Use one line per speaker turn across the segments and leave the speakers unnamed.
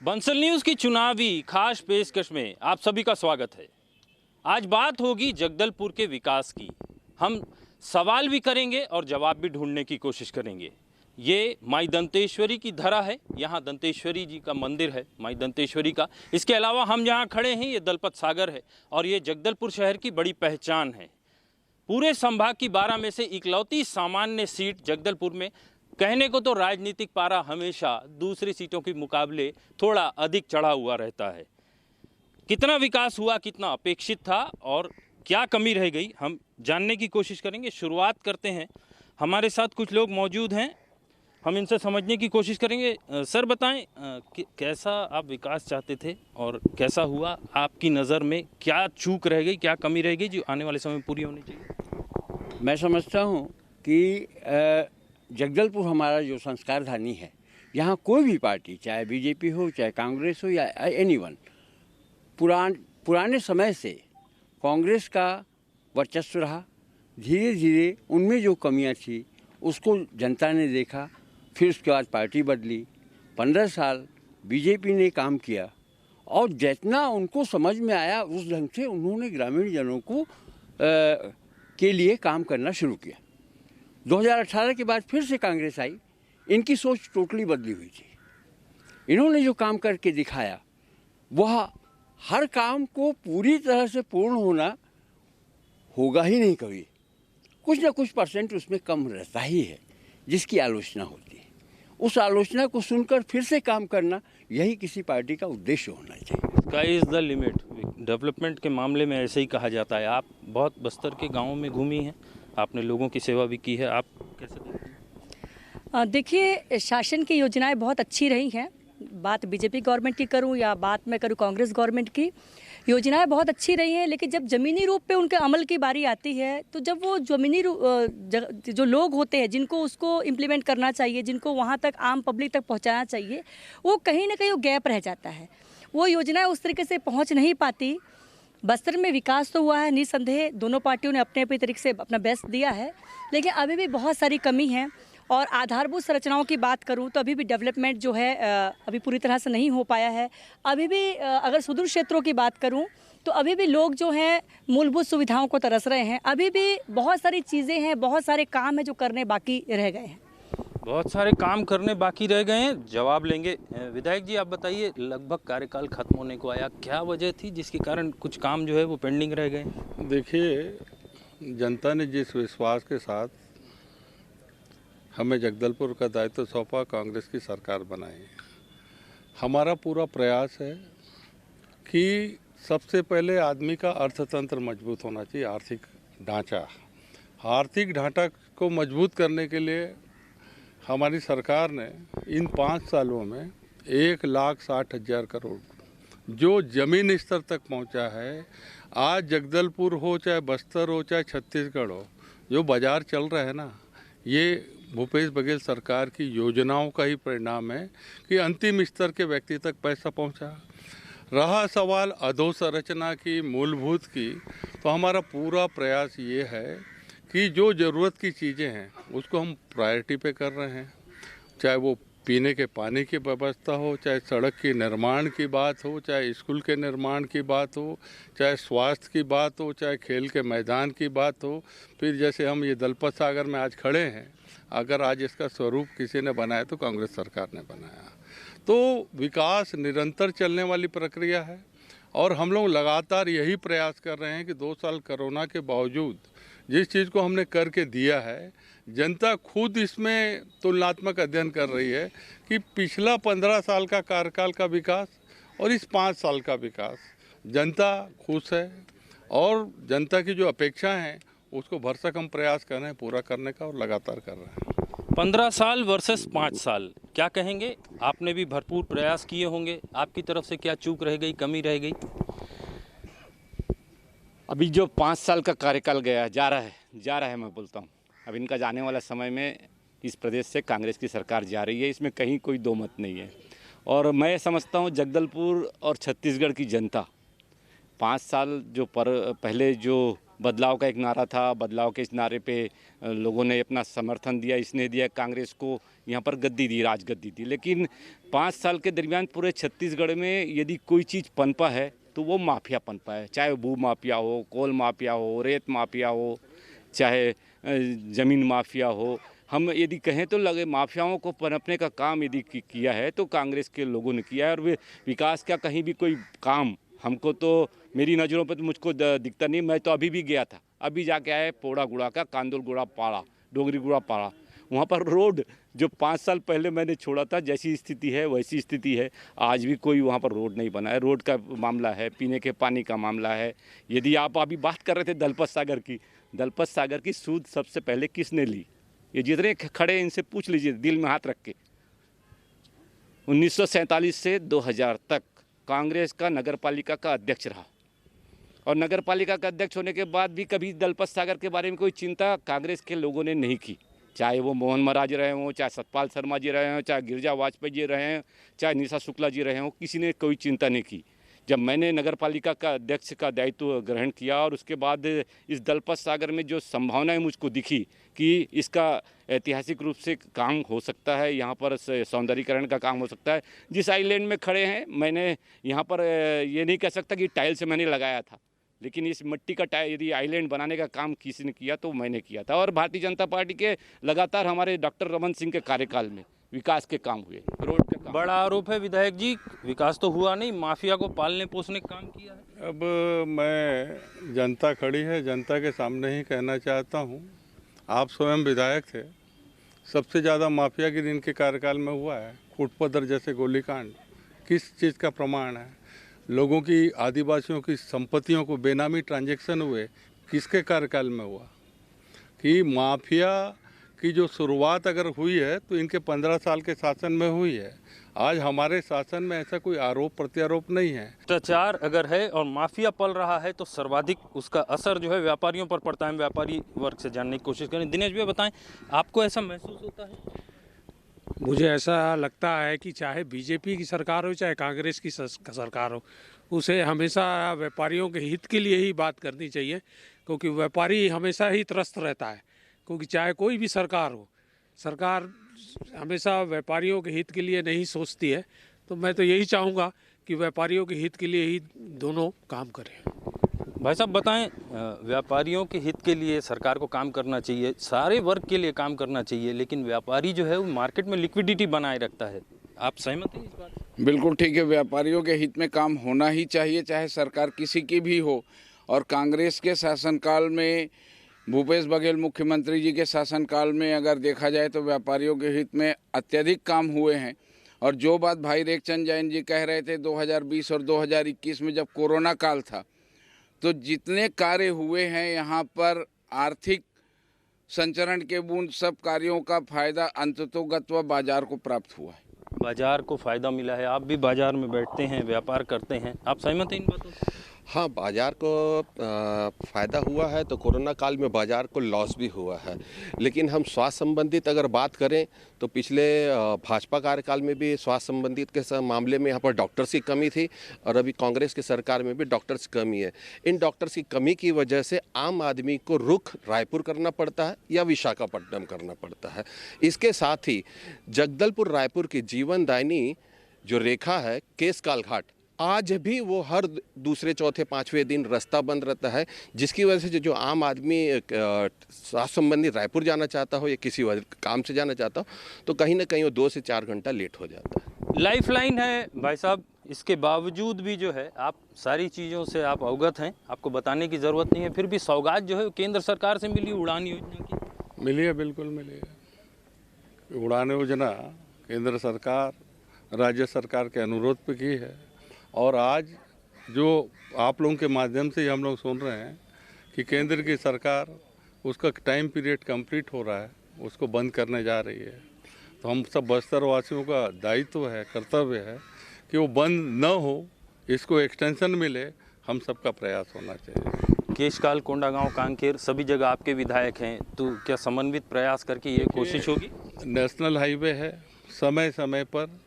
Bansal news की चुनावी खास पेशकश में आप सभी का स्वागत है। आज बात होगी जगदलपुर के विकास की। हम सवाल भी करेंगे और जवाब भी ढूंढने की कोशिश करेंगे। ये माई दंतेश्वरी की धरा है, यहाँ दंतेश्वरी जी का मंदिर है, माई दंतेश्वरी का। इसके अलावा हम जहाँ खड़े हैं ये दलपत सागर है और ये जगदलपुर शहर की बड़ी पहचान है। पूरे संभाग की 12 में से इकलौती सामान्य सीट जगदलपुर में। कहने को तो राजनीतिक पारा हमेशा दूसरी सीटों के मुकाबले थोड़ा अधिक चढ़ा हुआ रहता है। कितना विकास हुआ, कितना अपेक्षित था और क्या कमी रह गई, हम जानने की कोशिश करेंगे। शुरुआत करते हैं, हमारे साथ कुछ लोग मौजूद हैं, हम इनसे समझने की कोशिश करेंगे। सर बताएं कैसा आप विकास चाहते थे और कैसा हुआ? आपकी नज़र में क्या चूक रह गई, क्या कमी रह गई जो आने वाले समय में पूरी होनी चाहिए?
मैं समझता हूँ कि जगदलपुर हमारा जो संस्कार धानी है, यहाँ कोई भी पार्टी, चाहे बीजेपी हो, चाहे कांग्रेस हो या एनीवन, पुराने समय से कांग्रेस का वर्चस्व रहा। धीरे धीरे उनमें जो कमियाँ थी उसको जनता ने देखा, फिर उसके बाद पार्टी बदली। 15 साल बीजेपी ने काम किया और जितना उनको समझ में आया उस ढंग से उन्होंने ग्रामीण जनों को के लिए काम करना शुरू किया। 2018 के बाद फिर से कांग्रेस आई, इनकी सोच टोटली बदली हुई थी। इन्होंने जो काम करके दिखाया वह हर काम को पूरी तरह से पूर्ण होगा ही नहीं, कभी कुछ ना कुछ परसेंट उसमें कम रहता ही है, जिसकी आलोचना होती है। उस आलोचना को सुनकर फिर से काम करना, यही किसी पार्टी का उद्देश्य होना चाहिए।
Sky is the limit. Development के मामले में ऐसे ही कहा जाता है। आप बहुत बस्तर के गाँवों में घूमी हैं, आपने लोगों की सेवा भी की है, आप कैसे देखते हैं?
देखिए, शासन की योजनाएं बहुत अच्छी रही हैं। बात बीजेपी गवर्नमेंट की करूं या बात मैं करूं कांग्रेस गवर्नमेंट की, योजनाएं बहुत अच्छी रही हैं। लेकिन जब ज़मीनी रूप पे उनके अमल की बारी आती है, तो जब वो ज़मीनी जो लोग होते हैं जिनको उसको इम्प्लीमेंट करना चाहिए, जिनको वहाँ तक आम पब्लिक तक पहुँचाना चाहिए, वो कहीं ना कहीं वो गैप रह जाता है। वो योजनाएँ उस तरीके से पहुँच नहीं पाती। बस्तर में विकास तो हुआ है, निसंदेह दोनों पार्टियों ने अपने अपने तरीके से अपना बेस्ट दिया है, लेकिन अभी भी बहुत सारी कमी है। और आधारभूत संरचनाओं की बात करूं तो अभी भी डेवलपमेंट जो है अभी पूरी तरह से नहीं हो पाया है। अभी भी अगर सुदूर क्षेत्रों की बात करूं तो अभी भी लोग जो हैं मूलभूत सुविधाओं को तरस रहे हैं। अभी भी बहुत सारी चीज़ें हैं, बहुत सारे काम हैं जो करने बाकी रह गए हैं।
बहुत सारे काम करने बाकी रह गए हैं, जवाब लेंगे। विधायक जी आप बताइए, लगभग कार्यकाल खत्म होने को आया, क्या वजह थी जिसके कारण कुछ काम जो है वो पेंडिंग रह गए?
देखिए, जनता ने जिस विश्वास के साथ हमें जगदलपुर का दायित्व सौंपा, कांग्रेस की सरकार बनाई, हमारा पूरा प्रयास है कि सबसे पहले आदमी का अर्थतंत्र मजबूत होना चाहिए। आर्थिक ढांचा को मजबूत करने के लिए हमारी सरकार ने इन 5 सालों में 1,60,000 करोड़ जो ज़मीन स्तर तक पहुंचा है। आज जगदलपुर हो, चाहे बस्तर हो, चाहे छत्तीसगढ़ हो, जो बाज़ार चल रहा है ना, ये भूपेश बघेल सरकार की योजनाओं का ही परिणाम है कि अंतिम स्तर के व्यक्ति तक पैसा पहुंचा। रहा सवाल अधोसंरचना की, मूलभूत की, तो हमारा पूरा प्रयास ये है कि जो ज़रूरत की चीज़ें हैं उसको हम प्रायोरिटी पे कर रहे हैं। चाहे वो पीने के पानी की व्यवस्था हो, चाहे सड़क के निर्माण की बात हो, चाहे स्कूल के निर्माण की बात हो, चाहे स्वास्थ्य की बात हो, चाहे खेल के मैदान की बात हो। फिर जैसे हम ये दलपत सागर में आज खड़े हैं, अगर आज इसका स्वरूप किसी ने बनाया तो कांग्रेस सरकार ने बनाया। तो विकास निरंतर चलने वाली प्रक्रिया है और हम लोग लगातार यही प्रयास कर रहे हैं कि 2 साल कोरोना के बावजूद जिस चीज़ को हमने करके दिया है, जनता खुद इसमें तुलनात्मक अध्ययन कर रही है कि पिछला 15 साल का कार्यकाल का विकास और इस 5 साल का विकास, जनता खुश है और जनता की जो अपेक्षाएं हैं उसको भरसक हम प्रयास कर रहे हैं पूरा करने का और लगातार कर रहे हैं।
15 साल वर्सेस 5 साल, क्या कहेंगे? आपने भी भरपूर प्रयास किए होंगे, आपकी तरफ से क्या चूक रह गई, कमी रह गई?
अभी जो 5 साल का कार्यकाल जा रहा है मैं बोलता हूँ, अब इनका जाने वाला समय में इस प्रदेश से कांग्रेस की सरकार जा रही है, इसमें कहीं कोई दो मत नहीं है। और मैं समझता हूँ जगदलपुर और छत्तीसगढ़ की जनता 5 साल जो पहले जो बदलाव का एक नारा था, बदलाव के इस नारे पे लोगों ने अपना समर्थन दिया, इसने दिया, कांग्रेस को यहाँ पर गद्दी दी, राजगद्दी दी। लेकिन 5 साल के दरमियान पूरे छत्तीसगढ़ में यदि कोई चीज़ पनपा है तो वो माफिया पनपा है, चाहे भू माफिया हो, कोल माफिया हो, रेत माफिया हो, चाहे ज़मीन माफिया हो। हम यदि कहें तो लगे माफियाओं को पनपने का काम यदि किया है तो कांग्रेस के लोगों ने किया है। और वे विकास का कहीं भी कोई काम हमको तो मेरी नज़रों पर तो मुझको दिखता नहीं। मैं तो अभी भी गया था, अभी जाके आए पोड़ा गुड़ा का, कांदुल गुड़ा पाड़ा, डोगरी गुड़ा पाड़ा। वहाँ पर रोड जो 5 साल पहले मैंने छोड़ा था, जैसी स्थिति है वैसी स्थिति है। आज भी कोई वहाँ पर रोड नहीं बना है। रोड का मामला है, पीने के पानी का मामला है। यदि आप अभी बात कर रहे थे दलपत सागर की, दलपत सागर की सूद सबसे पहले किसने ली? ये जितने खड़े इनसे पूछ लीजिए, दिल में हाथ रख के। 1947 से 2000 तक कांग्रेस का नगर पालिका का अध्यक्ष रहा, और नगर पालिका का अध्यक्ष होने के बाद भी कभी दलपत सागर के बारे में कोई चिंता कांग्रेस के लोगों ने नहीं की। चाहे वो मोहन महाराज रहे हों, चाहे सतपाल शर्मा जी रहे हों, चाहे गिरिजा वाजपेयी जी रहे हों, चाहे निशा शुक्ला जी रहे हों, किसी ने कोई चिंता नहीं की। जब मैंने नगर पालिका का अध्यक्ष का दायित्व ग्रहण किया और उसके बाद इस दलपत सागर में जो संभावनाएं मुझको दिखी कि इसका ऐतिहासिक रूप से काम हो सकता है, यहाँ पर सौंदर्यीकरण का काम हो सकता है। जिस आइलैंड में खड़े हैं, मैंने यहाँ पर ये नहीं कह सकता कि टाइल से मैंने लगाया था, लेकिन इस मिट्टी का टाइल यदि आइलैंड बनाने का काम किसी ने किया तो मैंने किया था। और भारतीय जनता पार्टी के लगातार हमारे डॉक्टर रमन सिंह के कार्यकाल में विकास के काम हुए, रोड के काम।
बड़ा आरोप है विधायक जी, विकास तो हुआ नहीं, माफिया को पालने पोसने का काम किया है।
अब मैं, जनता खड़ी है, जनता के सामने ही कहना चाहता हूँ। आप स्वयं विधायक थे, सबसे ज़्यादा माफियागिरी इनके कार्यकाल में हुआ है। फुटपदर जैसे गोलीकांड किस चीज़ का प्रमाण है? लोगों की, आदिवासियों की संपत्तियों को बेनामी ट्रांजैक्शन हुए, किसके कार्यकाल में हुआ? कि माफिया की जो शुरुआत अगर हुई है तो इनके 15 साल के शासन में हुई है। आज हमारे शासन में ऐसा कोई आरोप प्रत्यारोप नहीं है।
भ्रष्टाचार अगर है और माफिया पल रहा है तो सर्वाधिक उसका असर जो है व्यापारियों पर पड़ता है। व्यापारी वर्ग से जानने की कोशिश करें। दिनेश भैया बताएं, आपको ऐसा महसूस होता है?
मुझे ऐसा लगता है कि चाहे बीजेपी की सरकार हो चाहे कांग्रेस की सरकार हो, उसे हमेशा व्यापारियों के हित के लिए ही बात करनी चाहिए, क्योंकि व्यापारी हमेशा ही त्रस्त रहता है। क्योंकि चाहे कोई भी सरकार हो, सरकार हमेशा व्यापारियों के हित के लिए नहीं सोचती है। तो मैं तो यही चाहूँगा कि व्यापारियों के हित के लिए ही दोनों काम करें।
भाई साहब बताएं, व्यापारियों के हित के लिए सरकार को काम करना चाहिए, सारे वर्ग के लिए काम करना चाहिए, लेकिन व्यापारी जो है वो मार्केट में लिक्विडिटी बनाए रखता है। आप सहमत हैं इस बात से?
बिल्कुल ठीक है, व्यापारियों के हित में काम होना ही चाहिए, चाहे सरकार किसी की भी हो। और कांग्रेस के शासनकाल में, भूपेश बघेल मुख्यमंत्री जी के शासनकाल में अगर देखा जाए तो व्यापारियों के हित में अत्यधिक काम हुए हैं। और जो बात भाई रेखचंद जैन जी कह रहे थे 2020 और 2021 में जब कोरोना काल था, तो जितने कार्य हुए हैं यहाँ पर, आर्थिक संचरण के बूंद, सब कार्यों का फायदा अंततोगत्वा बाजार को प्राप्त हुआ है।
बाजार को फायदा मिला है। आप भी बाजार में बैठते हैं, व्यापार करते हैं, आप सहमत हैं इन बातों से?
हाँ, बाज़ार को फ़ायदा हुआ है तो कोरोना काल में बाज़ार को लॉस भी हुआ है। लेकिन हम स्वास्थ्य संबंधित अगर बात करें तो पिछले भाजपा कार्यकाल में भी स्वास्थ्य संबंधित के मामले में यहाँ पर डॉक्टर्स की कमी थी, और अभी कांग्रेस की सरकार में भी डॉक्टर्स की कमी है। इन डॉक्टर्स की कमी की वजह से आम आदमी को रुख रायपुर करना पड़ता है या विशाखापट्टनम करना पड़ता है। इसके साथ ही जगदलपुर रायपुर की जीवनदायिनी जो रेखा है केशकाल घाट, आज भी वो हर दूसरे चौथे पाँचवें दिन रास्ता बंद रहता है, जिसकी वजह से जो आम आदमी स्वास्थ्य संबंधी रायपुर जाना चाहता हो या किसी काम से जाना चाहता हो तो कहीं ना कहीं वो 2 से 4 घंटा लेट हो जाता है।
लाइफलाइन है भाई साहब, इसके बावजूद भी जो है आप सारी चीज़ों से आप अवगत हैं, आपको बताने की ज़रूरत नहीं है। फिर भी सौगात जो है केंद्र सरकार से मिली, उड़ान योजना की
मिली है, बिल्कुल मिली है। उड़ान योजना केंद्र सरकार, राज्य सरकार के अनुरोध पे की है। और आज जो आप लोगों के माध्यम से हम लोग सुन रहे हैं कि केंद्र की सरकार, उसका टाइम पीरियड कंप्लीट हो रहा है, उसको बंद करने जा रही है। तो हम सब बस्तर वासियों का दायित्व है, कर्तव्य है कि वो बंद न हो, इसको एक्सटेंशन मिले, हम सबका प्रयास होना चाहिए।
केशकाल, कोंडागांव, कांकेर सभी जगह आपके विधायक हैं, तो क्या समन्वित प्रयास करके ये कोशिश होगी?
नेशनल हाईवे है, समय समय पर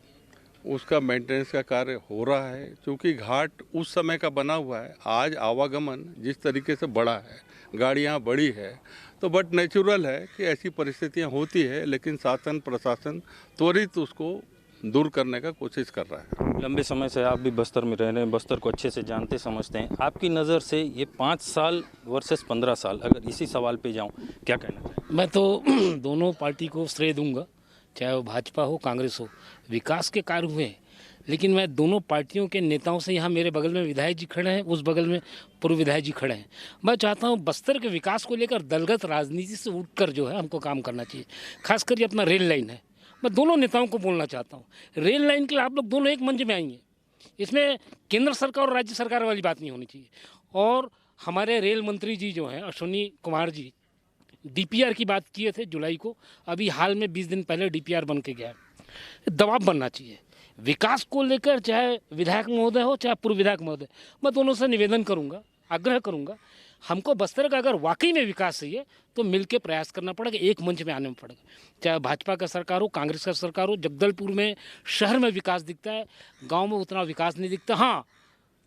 उसका मेंटेनेंस का कार्य हो रहा है। क्योंकि घाट उस समय का बना हुआ है, आज आवागमन जिस तरीके से बढ़ा है, गाड़ियाँ बढ़ी है, तो बट नेचुरल है कि ऐसी परिस्थितियाँ होती है, लेकिन शासन प्रशासन त्वरित उसको दूर करने का कोशिश कर रहा है।
लंबे समय से आप भी बस्तर में रह रहे हैं, बस्तर को अच्छे से जानते समझते हैं। आपकी नज़र से ये 5 साल वर्सेस 15 साल, अगर इसी सवाल पे जाऊं, क्या कहना चाहिए?
मैं तो दोनों पार्टी को श्रेय दूंगा, चाहे वो भाजपा हो कांग्रेस हो। विकास के कार्य हुए हैं, लेकिन मैं दोनों पार्टियों के नेताओं से, यहाँ मेरे बगल में विधायक जी खड़े हैं, उस बगल में पूर्व विधायक जी खड़े हैं, मैं चाहता हूँ बस्तर के विकास को लेकर दलगत राजनीति से उठकर जो है हमको काम करना चाहिए। खासकर ये अपना रेल लाइन है, मैं दोनों नेताओं को बोलना चाहता हूँ, रेल लाइन के लिए आप लोग दोनों एक मंच में आएंगे। इसमें केंद्र सरकार और राज्य सरकार वाली बात नहीं होनी चाहिए। और हमारे रेल मंत्री जी जो हैं अश्विनी कुमार जी, डीपीआर की बात किए थे जुलाई को, अभी हाल में 20 दिन पहले डीपीआर बन के गया। दबाव बनना चाहिए विकास को लेकर, चाहे विधायक महोदय हो चाहे पूर्व विधायक महोदय। मैं दोनों से निवेदन करूंगा, आग्रह करूंगा, हमको बस्तर का अगर वाकई में विकास चाहिए तो मिलकर प्रयास करना पड़ेगा, एक मंच में आने में पड़ेगा। चाहे भाजपा का सरकार हो, कांग्रेस का सरकार हो। जगदलपुर में शहर में विकास दिखता है, गांव में उतना विकास नहीं दिखता। हाँ,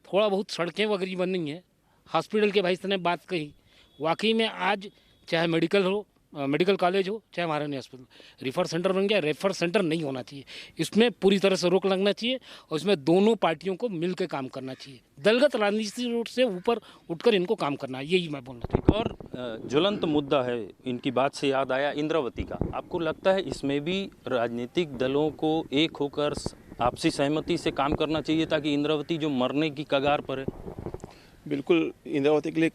थोड़ा बहुत सड़कें वगैरह बन रही हैं, हॉस्पिटल के भाई ने बात कही, वाकई में आज चाहे मेडिकल हो, मेडिकल कॉलेज हो, चाहे महारानी हॉस्पिटल, रेफर सेंटर बन गया। रेफर सेंटर नहीं होना चाहिए, इसमें पूरी तरह से रोक लगना चाहिए और इसमें दोनों पार्टियों को मिलकर काम करना चाहिए। दलगत राजनीति से ऊपर उठकर इनको काम करना है, यही मैं बोलना चाहता हूँ।
और ज्वलंत मुद्दा है, इनकी बात से याद आया इंद्रावती का। आपको लगता है इसमें भी राजनीतिक दलों को एक होकर आपसी सहमति से काम करना चाहिए ताकि इंद्रावती जो मरने की कगार पर है?
बिल्कुल, इंद्रावती के लिए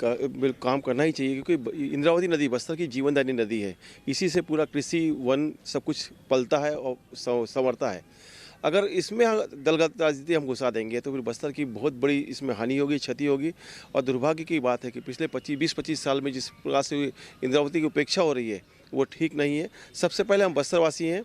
काम करना ही चाहिए, क्योंकि इंद्रावती नदी बस्तर की जीवनदायिनी नदी है। इसी से पूरा कृषि वन सब कुछ पलता है और संवरता है। अगर इसमें दलगत राजनीति हम घुसा देंगे तो फिर बस्तर की बहुत बड़ी इसमें हानि होगी, क्षति होगी। और दुर्भाग्य की बात है कि पिछले 20-25 साल में जिस प्रकार से इंद्रावती की उपेक्षा हो रही है वो ठीक नहीं है। सबसे पहले हम बस्तरवासी हैं,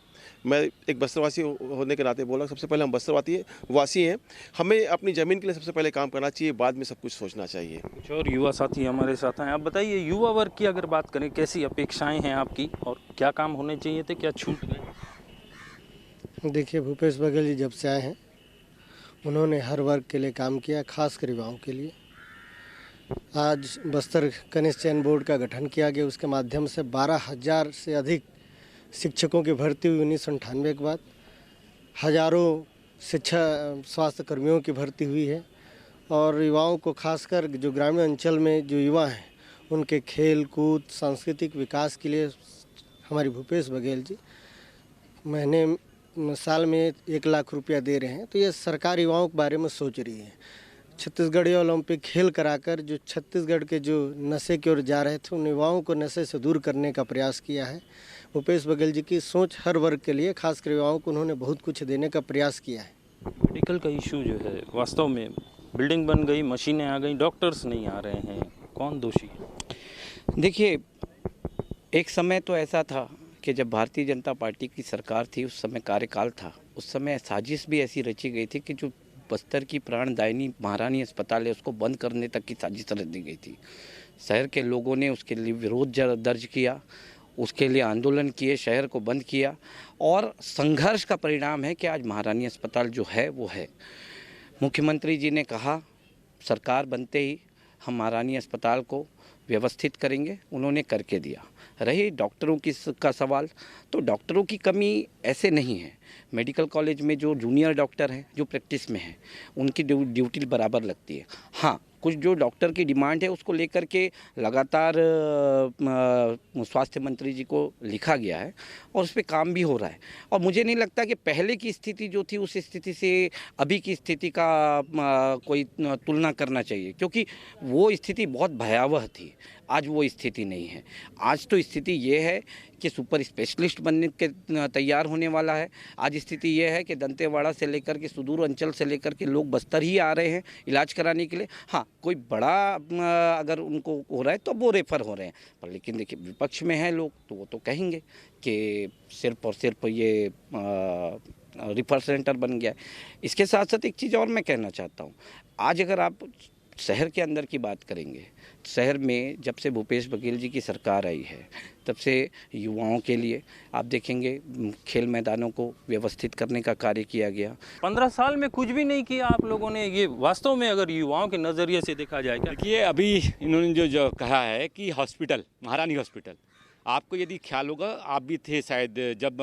मैं एक बस्तरवासी होने के नाते बोला, सबसे पहले हम बस्तरवासी हैं। हमें अपनी ज़मीन के लिए सबसे पहले काम करना चाहिए, बाद में सब कुछ सोचना चाहिए।
कुछ और युवा साथी हमारे साथ हैं, आप बताइए युवा वर्ग की अगर बात करें, कैसी अपेक्षाएं हैं आपकी और क्या काम होने चाहिए थे, क्या छूट गए?
देखिए, भूपेश बघेल जी जब से आए हैं उन्होंने हर वर्ग के लिए काम किया, खासकर युवाओं के लिए। आज बस्तर कनिष्ठ चयन बोर्ड का गठन किया गया, उसके माध्यम से 12,000 से अधिक शिक्षकों की भर्ती हुई 1998 के बाद। हजारों शिक्षा स्वास्थ्य कर्मियों की भर्ती हुई है और युवाओं को, खासकर जो ग्रामीण अंचल में जो युवा हैं, उनके खेल कूद सांस्कृतिक विकास के लिए हमारी भूपेश बघेल जी साल में 1 लाख रुपया दे रहे हैं। तो ये सरकार युवाओं के बारे में सोच रही है। छत्तीसगढ़ी ओलंपिक खेल कराकर जो छत्तीसगढ़ के जो नशे की ओर जा रहे थे उन युवाओं को नशे से दूर करने का प्रयास किया है। भूपेश बघेल जी की सोच हर वर्ग के लिए, खासकर युवाओं को उन्होंने बहुत कुछ देने का प्रयास किया है।
मेडिकल का इशू जो है, वास्तव में बिल्डिंग बन गई, मशीनें आ गई, डॉक्टर्स नहीं आ रहे हैं, कौन दोषी है?
देखिए, एक समय तो ऐसा था कि जब भारतीय जनता पार्टी की सरकार थी, उस समय कार्यकाल था, उस समय साजिश भी ऐसी रची गई थी कि जो बस्तर की प्राणदायिनी महारानी अस्पताल है उसको बंद करने तक की साजिश रच दी गई थी। शहर के लोगों ने उसके लिए विरोध दर्ज किया, उसके लिए आंदोलन किए, शहर को बंद किया और संघर्ष का परिणाम है कि आज महारानी अस्पताल जो है वो है। मुख्यमंत्री जी ने कहा सरकार बनते ही हम महारानी अस्पताल को व्यवस्थित करेंगे, उन्होंने करके दिया। रही डॉक्टरों का सवाल, तो डॉक्टरों की कमी ऐसे नहीं है। मेडिकल कॉलेज में जो जूनियर डॉक्टर हैं जो प्रैक्टिस में हैं उनकी ड्यूटी बराबर लगती है। हाँ, कुछ जो डॉक्टर की डिमांड है उसको लेकर के लगातार स्वास्थ्य मंत्री जी को लिखा गया है और उस पर काम भी हो रहा है। और मुझे नहीं लगता कि पहले की स्थिति जो थी उस स्थिति से अभी की स्थिति का कोई तुलना करना चाहिए, क्योंकि वो स्थिति बहुत भयावह थी। आज वो स्थिति नहीं है। आज तो स्थिति ये है कि सुपर स्पेशलिस्ट बनने के तैयार होने वाला है। आज स्थिति ये है कि दंतेवाड़ा से लेकर के सुदूर अंचल से लेकर के लोग बस्तर ही आ रहे हैं इलाज कराने के लिए। हाँ, कोई बड़ा अगर उनको हो रहा है तो वो रेफ़र हो रहे हैं, पर लेकिन देखिए विपक्ष में हैं लोग तो वो तो कहेंगे कि सिर्फ और सिर्फ ये रेफर सेंटर बन गया है। इसके साथ साथ एक चीज़ और मैं कहना चाहता हूँ, आज अगर आप शहर के अंदर की बात करेंगे शहर में जब से भूपेश बघेल जी की सरकार आई है तब से युवाओं के लिए आप देखेंगे खेल मैदानों को व्यवस्थित करने का कार्य किया गया।
15 साल में कुछ भी नहीं किया आप लोगों ने, ये वास्तव में अगर युवाओं के नज़रिए से देखा जाए क्या?
देखिए, अभी इन्होंने जो कहा है कि हॉस्पिटल, महारानी हॉस्पिटल, आपको यदि ख्याल होगा, आप भी थे शायद जब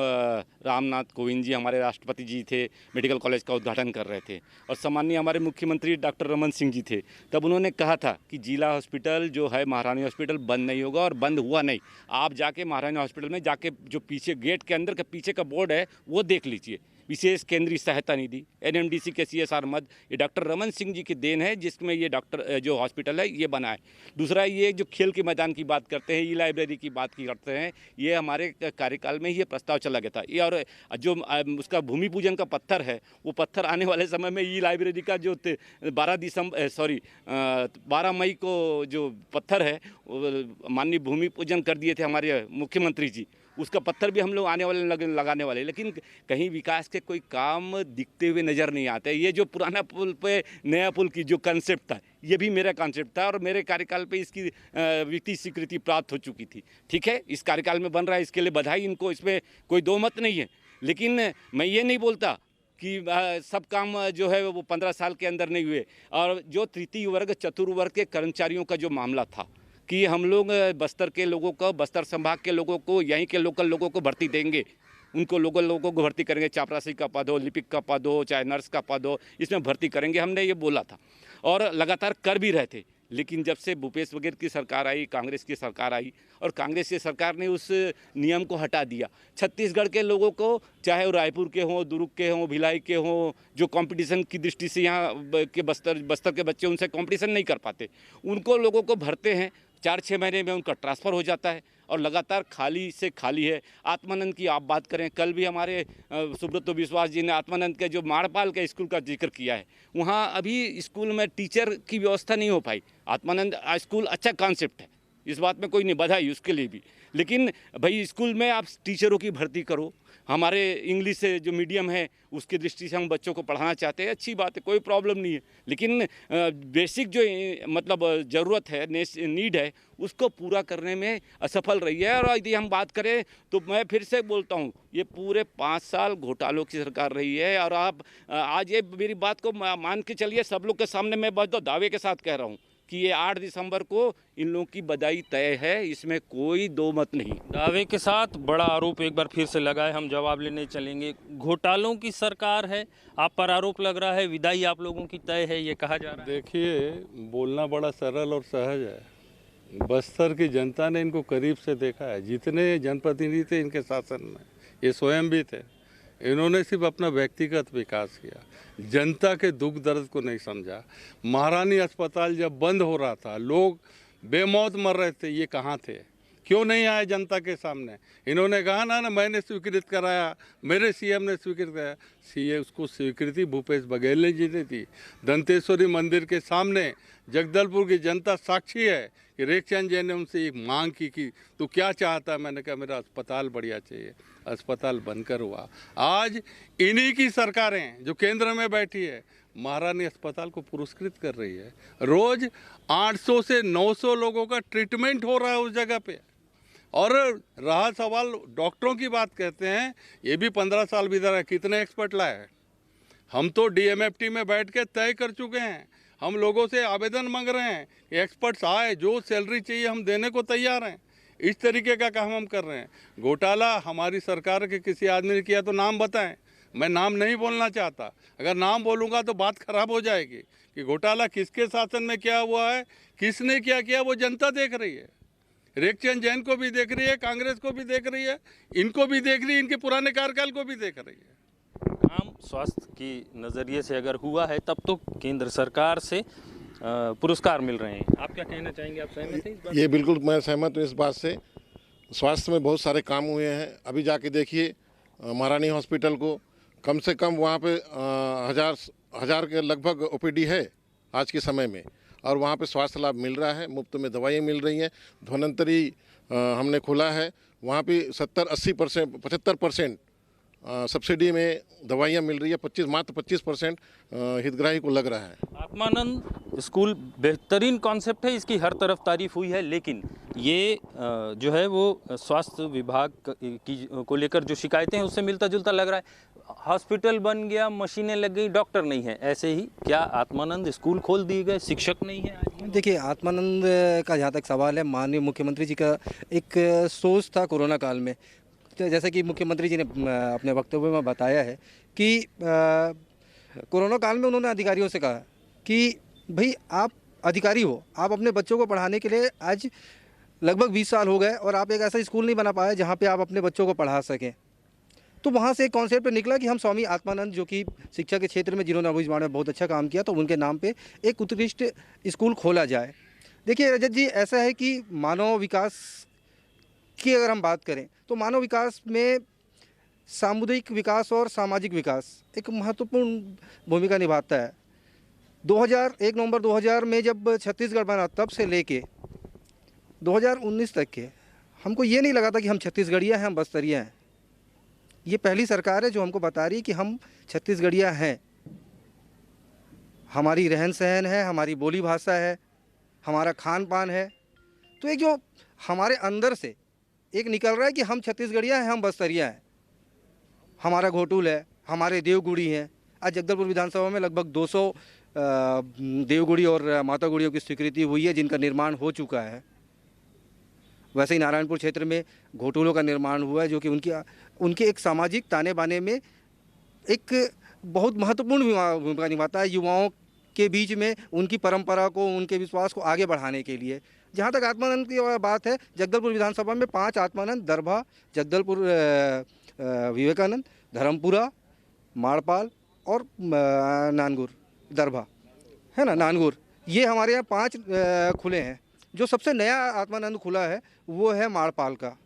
रामनाथ कोविंद जी हमारे राष्ट्रपति जी थे, मेडिकल कॉलेज का उद्घाटन कर रहे थे और सम्माननीय हमारे मुख्यमंत्री डॉक्टर रमन सिंह जी थे, तब उन्होंने कहा था कि जिला हॉस्पिटल जो है महारानी हॉस्पिटल बंद नहीं होगा, और बंद हुआ नहीं। आप जाके महारानी हॉस्पिटल में जाके जो पीछे गेट के अंदर का पीछे का बोर्ड है वो देख लीजिए, विशेष केंद्रीय सहायता निधि एनएमडीसी के CSR मद, ये डॉक्टर रमन सिंह जी की देन है जिसमें ये डॉक्टर जो हॉस्पिटल है ये बना है। दूसरा, ये जो खेल के मैदान की बात करते हैं, ई लाइब्रेरी की बात की करते हैं, ये हमारे कार्यकाल में ही ये प्रस्ताव चला गया था। ये और जो उसका भूमि पूजन का पत्थर है, वो पत्थर आने वाले समय में ई लाइब्रेरी का जो 12 मई को जो पत्थर है माननीय भूमि पूजन कर दिए थे हमारे मुख्यमंत्री जी, उसका पत्थर भी हम लोग आने वाले लगाने वाले, लेकिन कहीं विकास के कोई काम दिखते हुए नज़र नहीं आते। ये जो पुराना पुल पे नया पुल की जो कंसेप्ट था, ये भी मेरा कंसेप्ट था और मेरे कार्यकाल पे इसकी वित्तीय स्वीकृति प्राप्त हो चुकी थी। ठीक है, इस कार्यकाल में बन रहा है, इसके लिए बधाई इनको, इसमें कोई दो मत नहीं है। लेकिन मैं ये नहीं बोलता कि सब काम जो है वो 15 साल के अंदर नहीं हुए। और जो तृतीय वर्ग चतुर्वर्ग के कर्मचारियों का जो मामला था कि हम लोग बस्तर के लोगों को, बस्तर संभाग के लोगों को, यहीं के लोकल लोगों को भर्ती देंगे, उनको लोकल लोगों को भर्ती करेंगे, चापरासी का पद हो, लिपिक का पद हो, चाहे नर्स का पद हो, इसमें भर्ती करेंगे, हमने ये बोला था और लगातार कर भी रहे थे। लेकिन जब से भूपेश बघेल की सरकार आई, कांग्रेस की सरकार आई और कांग्रेस की सरकार ने उस नियम को हटा दिया। छत्तीसगढ़ के लोगों को, चाहे वो रायपुर के हों, दुर्ग के हों, भिलाई के हों, जो कंपटीशन की दृष्टि से यहाँ के बस्तर के बच्चे उनसे कंपटीशन नहीं कर पाते, उनको लोगों को भरते हैं, 4-6 महीने में उनका ट्रांसफ़र हो जाता है और लगातार खाली से खाली है। आत्मानंद की आप बात करें, कल भी हमारे सुब्रतो विश्वास जी ने आत्मानंद के जो माड़पाल के स्कूल का जिक्र किया है, वहाँ अभी स्कूल में टीचर की व्यवस्था नहीं हो पाई। आत्मानंद स्कूल अच्छा कॉन्सेप्ट है, इस बात में कोई नहीं, बधाई उसके लिए भी। लेकिन भाई स्कूल में आप टीचरों की भर्ती करो, हमारे इंग्लिश से जो मीडियम है उसकी दृष्टि से हम बच्चों को पढ़ाना चाहते हैं, अच्छी बात है, कोई प्रॉब्लम नहीं है। लेकिन बेसिक जो मतलब ज़रूरत है, नीड है, उसको पूरा करने में असफल रही है। और यदि हम बात करें तो मैं फिर से बोलता हूँ, ये पूरे 5 साल घोटालों की सरकार रही है। और आप आज ये मेरी बात को मान के चलिए, सब लोग के सामने मैं बहुत दावे के साथ कह रहा हूँ कि ये 8 दिसंबर को इन लोगों की बधाई तय है, इसमें कोई दो मत नहीं।
दावे के साथ बड़ा आरोप एक बार फिर से लगाए, हम जवाब लेने चलेंगे। घोटालों की सरकार है, आप पर आरोप लग रहा है, विदाई आप लोगों की तय है, ये कहा जा रहा है।
देखिए, बोलना बड़ा सरल और सहज है। बस्तर की जनता ने इनको करीब से देखा है, जितने जनप्रतिनिधि थे इनके शासन में, ये स्वयं भी थे, इन्होंने सिर्फ अपना व्यक्तिगत विकास किया, जनता के दुख दर्द को नहीं समझा। महारानी अस्पताल जब बंद हो रहा था, लोग बेमौत मर रहे थे, ये कहाँ थे? क्यों नहीं आए जनता के सामने? इन्होंने कहा ना मैंने स्वीकृत कराया, मेरे सीएम ने स्वीकृत कराया। उसको स्वीकृति भूपेश बघेल ने जी दी थी। दंतेश्वरी मंदिर के सामने जगदलपुर की जनता साक्षी है कि रेखचंद जैन ने उनसे एक मांग की कि तू क्या चाहता है? मैंने कहा मेरा अस्पताल बढ़िया चाहिए, अस्पताल बनकर हुआ। आज इन्हीं की सरकारें जो केंद्र में बैठी है, महारानी अस्पताल को पुरस्कृत कर रही है। रोज 800 से 900 लोगों का ट्रीटमेंट हो रहा है उस जगह पे। और रहा सवाल डॉक्टरों की, बात कहते हैं, ये भी 15 साल बीता है, कितने एक्सपर्ट लाए हैं? हम तो DMFT में बैठ के तय कर चुके हैं, हम लोगों से आवेदन मांग रहे हैं कि एक्सपर्ट्स आए, जो सैलरी चाहिए हम देने को तैयार हैं। इस तरीके का काम हम कर रहे हैं। घोटाला हमारी सरकार के किसी आदमी ने किया तो नाम बताएं, मैं नाम नहीं बोलना चाहता। अगर नाम बोलूँगा तो बात खराब हो जाएगी कि घोटाला किसके शासन में क्या हुआ है, किसने क्या किया, वो जनता देख रही है। रेखचंद जैन को भी देख रही है, कांग्रेस को भी देख रही है, इनको भी देख रही है, इनके पुराने कार्यकाल को भी देख रही है।
काम स्वास्थ्य की नज़रिए से अगर हुआ है तब तो केंद्र सरकार से पुरस्कार मिल रहे हैं। आप क्या कहना चाहेंगे? आप सहमत हैं इस बात?
ये बिल्कुल मैं सहमत हूँ इस बात से। स्वास्थ्य में बहुत सारे काम हुए हैं। अभी जाके देखिए महारानी हॉस्पिटल को, कम से कम वहाँ पे हजार के लगभग OPD है आज के समय में, और वहाँ पे स्वास्थ्य लाभ मिल रहा है, मुफ्त में दवाइयाँ मिल रही हैं। धन्वंतरी हमने खोला है, वहाँ पे 70-80%, 75% सब्सिडी में दवाइयाँ मिल रही है, मात्र 25% हितग्राही को लग रहा है।
आत्मानंद स्कूल बेहतरीन कॉन्सेप्ट है, इसकी हर तरफ तारीफ हुई है, लेकिन ये जो है वो स्वास्थ्य विभाग को लेकर जो शिकायतें हैं उससे मिलता जुलता लग रहा है। हॉस्पिटल बन गया, मशीनें लग गई, डॉक्टर नहीं है, ऐसे ही क्या आत्मानंद स्कूल खोल दिए गए, शिक्षक नहीं है?
देखिए, आत्मानंद का जहाँ तक सवाल है, माननीय मुख्यमंत्री जी का एक सोच था कोरोना काल में, तो जैसा कि मुख्यमंत्री जी ने अपने वक्तव्य में बताया है कि कोरोना काल में उन्होंने अधिकारियों से कहा कि भाई आप अधिकारी हो, आप अपने बच्चों को पढ़ाने के लिए आज लगभग 20 साल हो गए और आप एक ऐसा स्कूल नहीं बना पाए जहाँ पे आप अपने बच्चों को पढ़ा सकें। तो वहाँ से एक कॉन्सेप्ट निकला कि हम स्वामी आत्मानंद, जो कि शिक्षा के क्षेत्र में जिन्होंने अभी में बहुत अच्छा काम किया, तो उनके नाम पे एक उत्कृष्ट स्कूल खोला जाए। देखिए रजत जी, ऐसा है कि मानव विकास की अगर हम बात करें तो मानव विकास में सामुदायिक विकास और सामाजिक विकास एक महत्वपूर्ण भूमिका निभाता है। 1 नवंबर 2000 में जब छत्तीसगढ़ बना, तब से लेके 2019 तक के हमको ये नहीं लगा था कि हम छत्तीसगढ़िया हैं, हम बस्तरिया हैं। ये पहली सरकार है जो हमको बता रही है कि हम छत्तीसगढ़िया हैं। हमारी रहन सहन है, हमारी बोली भाषा है, हमारा खान पान है। तो एक जो हमारे अंदर से एक निकल रहा है कि हम छत्तीसगढ़िया हैं, हम बस्तरिया हैं। हमारा घोटुल है, हमारे देवगुड़ी हैं। आज जगदलपुर विधानसभा में लगभग 200 देवगुड़ी और माता गुड़ियों की स्वीकृति हुई है, जिनका निर्माण हो चुका है। वैसे ही नारायणपुर क्षेत्र में घोटुलों का निर्माण हुआ है, जो कि उनके एक सामाजिक ताने बाने में एक बहुत महत्वपूर्ण भूमिका निभाता है, युवाओं के बीच में उनकी परंपरा को, उनके विश्वास को आगे बढ़ाने के लिए। जहाँ तक आत्मानंद की बात है, जगदलपुर विधानसभा में 5 आत्मानंद, दरभा, जगदलपुर विवेकानंद, धर्मपुरा, माड़पाल और नानगुर, दरभा है ना, नानगुर, ये हमारे यहाँ 5 खुले हैं। जो सबसे नया आत्मानंद खुला है वो है माड़पाल का,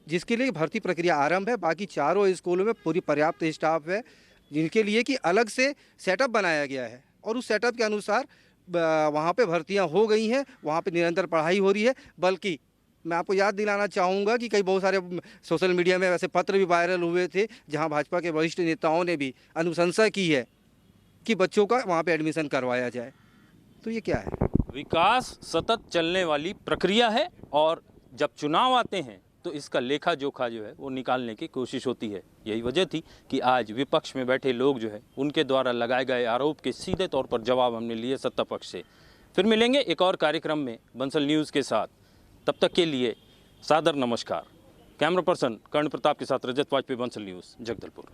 जिसके लिए भर्ती प्रक्रिया आरंभ है। बाकी चारों स्कूलों में पूरी पर्याप्त स्टाफ है, जिनके लिए कि अलग से सेटअप बनाया गया है और उस सेटअप के अनुसार वहाँ पे भर्तियाँ हो गई हैं, वहाँ पे निरंतर पढ़ाई हो रही है। बल्कि मैं आपको याद दिलाना चाहूँगा कि कई बहुत सारे सोशल मीडिया में वैसे पत्र भी वायरल हुए थे, जहाँ भाजपा के वरिष्ठ नेताओं ने भी अनुशंसा की है कि बच्चों का वहाँ पे एडमिशन करवाया जाए। तो ये क्या है?
विकास सतत चलने वाली प्रक्रिया है और जब चुनाव आते हैं तो इसका लेखा जोखा जो है वो निकालने की कोशिश होती है। यही वजह थी कि आज विपक्ष में बैठे लोग जो है उनके द्वारा लगाए गए आरोप के सीधे तौर पर जवाब हमने लिए सत्ता पक्ष से। फिर मिलेंगे एक और कार्यक्रम में बंसल न्यूज़ के साथ। तब तक के लिए सादर नमस्कार। कैमरा पर्सन कर्ण प्रताप के साथ रजत वाजपेयी, बंसल न्यूज़, जगदलपुर।